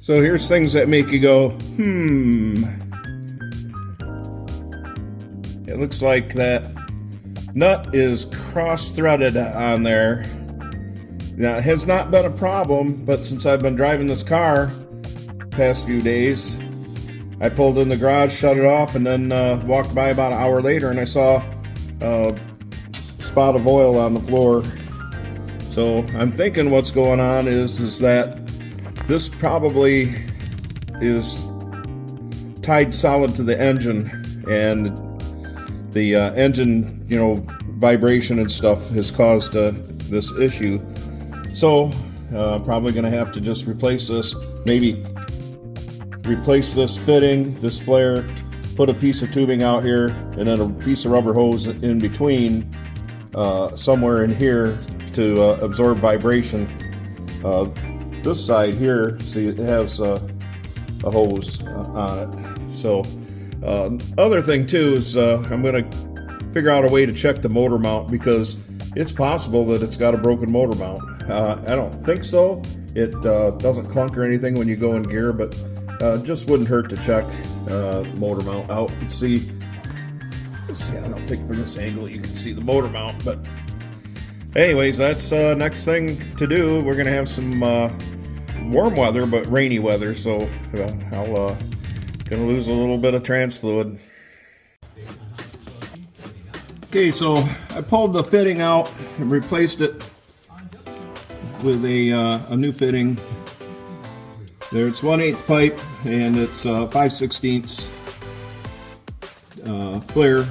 So here's things that make you go, It looks like that nut is cross-threaded on there. Now, it has not been a problem, but since I've been driving this car past few days, I pulled in the garage, shut it off, and then walked by about an hour later and I saw a spot of oil on the floor. So I'm thinking what's going on is that this probably is tied solid to the engine, and the engine, vibration and stuff has caused this issue. So probably going to have to just replace this, maybe replace this fitting, this flare, put a piece of tubing out here, and then a piece of rubber hose in between, somewhere in here to absorb vibration. This side here, see, it has a hose on it. So other thing too is I'm going to figure out a way to check the motor mount, because it's possible that it's got a broken motor mount. I don't think so. It doesn't clunk or anything when you go in gear, but just wouldn't hurt to check motor mount out and see. I don't think from this angle you can see the motor mount, but anyways, that's next thing to do. We're gonna have some warm weather, but rainy weather, so I'll gonna lose a little bit of trans fluid. Okay, so I pulled the fitting out and replaced it with a new fitting. There, it's 1/8 pipe, and it's 5/16 flare.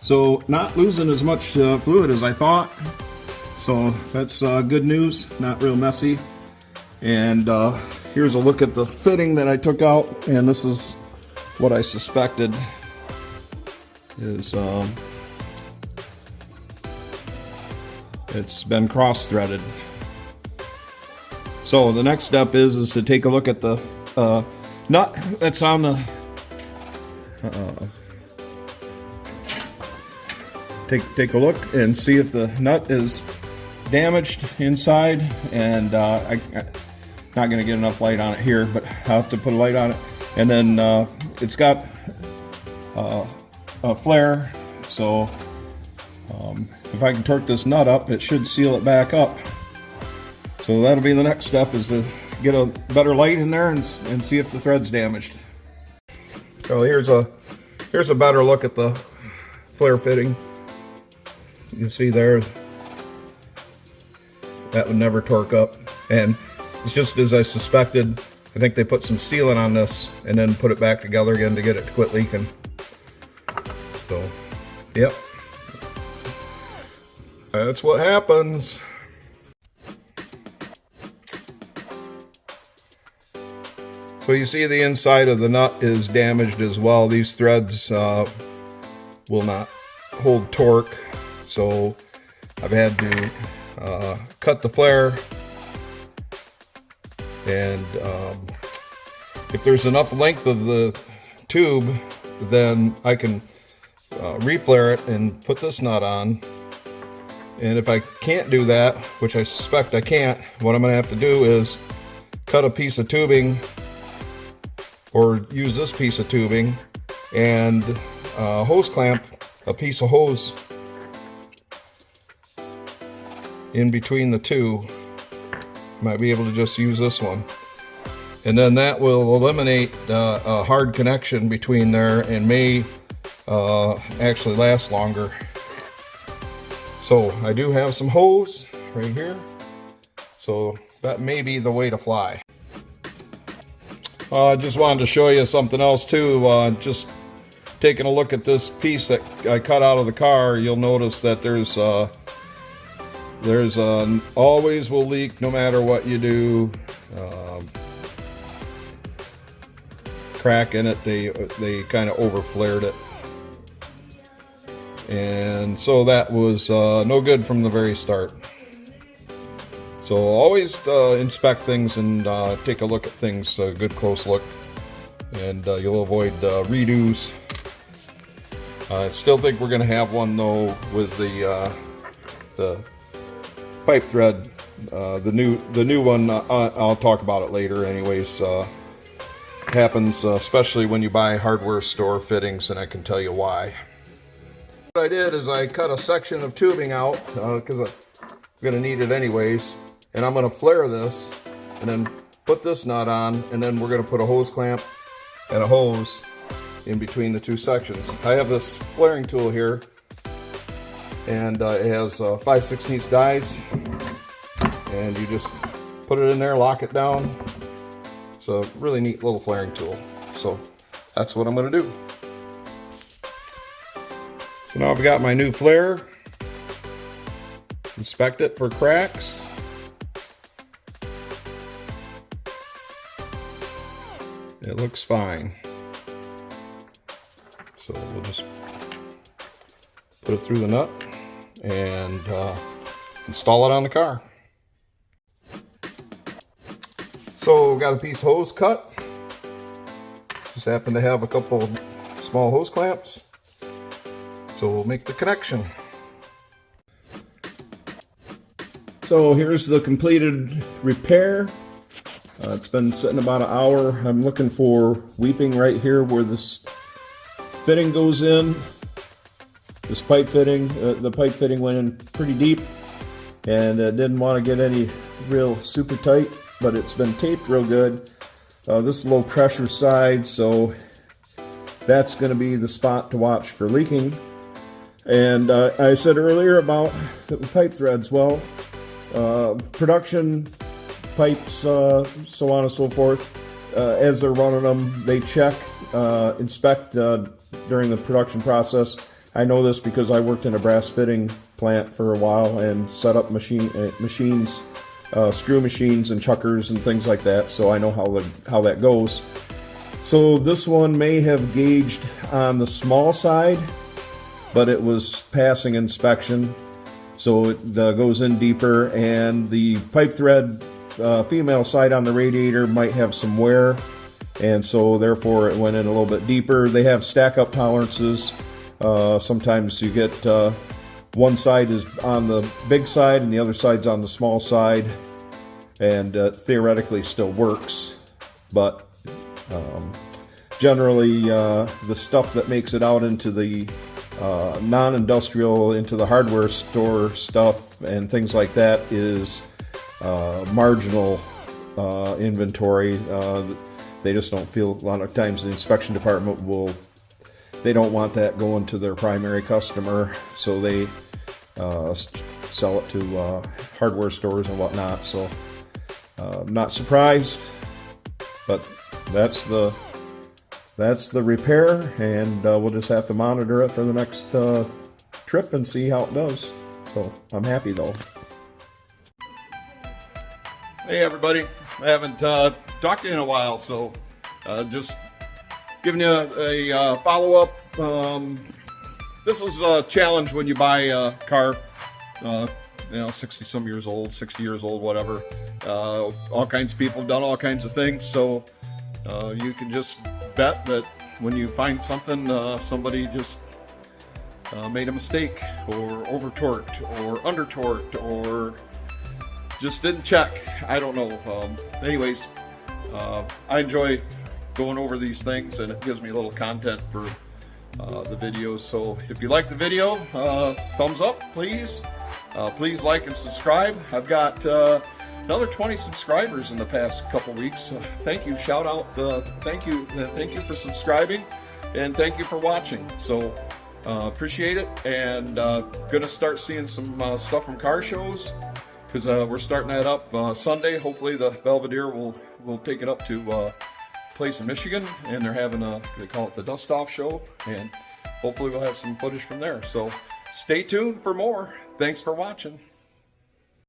So not losing as much fluid as I thought. So that's good news, not real messy. And here's a look at the fitting that I took out, and this is what I suspected is it's been cross-threaded. So the next step is to take a look at the nut that's on the take a look and see if the nut is damaged inside. And I'm not going to get enough light on it here, but I'll have to put a light on it. And then it's got a flare, so if I can torque this nut up, it should seal it back up. So that'll be the next step, is to get a better light in there and see if the thread's damaged. So here's a better look at the flare fitting. You can see there, that would never torque up, and it's just as I suspected. I think they put some sealant on this and then put it back together again to get it to quit leaking. So, yep, that's what happens. So you see the inside of the nut is damaged as well. These threads will not hold torque, so I've had to cut the flare, and if there's enough length of the tube, then I can reflare it and put this nut on. And if I can't do that, which I suspect I can't, what I'm going to have to do is cut a piece of tubing, or use this piece of tubing and hose clamp a piece of hose in between the two. Might be able to just use this one, and then that will eliminate a hard connection between there, and may actually last longer. So I do have some hose right here, so that may be the way to fly. I just wanted to show you something else too. Just taking a look at this piece that I cut out of the car, you'll notice that there's always will leak no matter what you do. Crack in it. They kind of over flared it, and so that was no good from the very start. So always inspect things and take a look at things, a good close look, and you'll avoid redos. I still think we're going to have one though with the pipe thread The new one, I'll talk about it later anyways. Happens especially when you buy hardware store fittings, and I can tell you why. What I did is I cut a section of tubing out because I'm going to need it anyways, and I'm going to flare this and then put this nut on, and then we're going to put a hose clamp and a hose in between the two sections. I have this flaring tool here, and it has 5/16 dies, and you just put it in there, lock it down. It's a really neat little flaring tool. So that's what I'm going to do. So now I've got my new flare. Inspect it for cracks. It looks fine. So we'll just put it through the nut and install it on the car. So got a piece of hose cut. Just happen to have a couple small hose clamps. So we'll make the connection. So here's the completed repair. It's been sitting about an hour. I'm looking for weeping right here where this fitting goes in. This pipe fitting, the pipe fitting went in pretty deep, and didn't want to get any real super tight, but it's been taped real good. This is low pressure side, so that's going to be the spot to watch for leaking. And I said earlier about the pipe threads. Well, production pipes, so on and so forth, as they're running them, they check, inspect during the production process. I know this because I worked in a brass fitting plant for a while and set up machines, screw machines and chuckers and things like that, so I know how that goes. So this one may have gauged on the small side, but it was passing inspection, so it goes in deeper, and the pipe thread female side on the radiator might have some wear, and so therefore it went in a little bit deeper. They have stack up tolerances. Sometimes you get one side is on the big side and the other side's on the small side, and theoretically still works, but generally the stuff that makes it out into the non-industrial, into the hardware store stuff and things like that is marginal inventory. They just don't feel, a lot of times the inspection department they don't want that going to their primary customer, so they sell it to hardware stores and whatnot. So I'm not surprised, but that's the repair, and we'll just have to monitor it for the next trip and see how it does. So I'm happy though. Hey everybody, I haven't talked to you in a while, so just giving you a follow-up. This is a challenge when you buy a car, 60 some years old, 60 years old, whatever. All kinds of people have done all kinds of things, so you can just bet that when you find something, somebody just made a mistake, or over-torqued, or under-torqued, or just didn't check. I don't know. Anyways, I enjoy going over these things, and it gives me a little content for the videos. So if you like the video, thumbs up, please. Please like and subscribe. I've got another 20 subscribers in the past couple weeks. Thank you. Shout out. Thank you for subscribing, and thank you for watching. So appreciate it, and gonna start seeing some stuff from car shows, because we're starting that up Sunday. Hopefully the Belvedere will take it up to place in Michigan, and they're having they call it the Dust Off Show, and hopefully we'll have some footage from there. So stay tuned for more. Thanks for watching.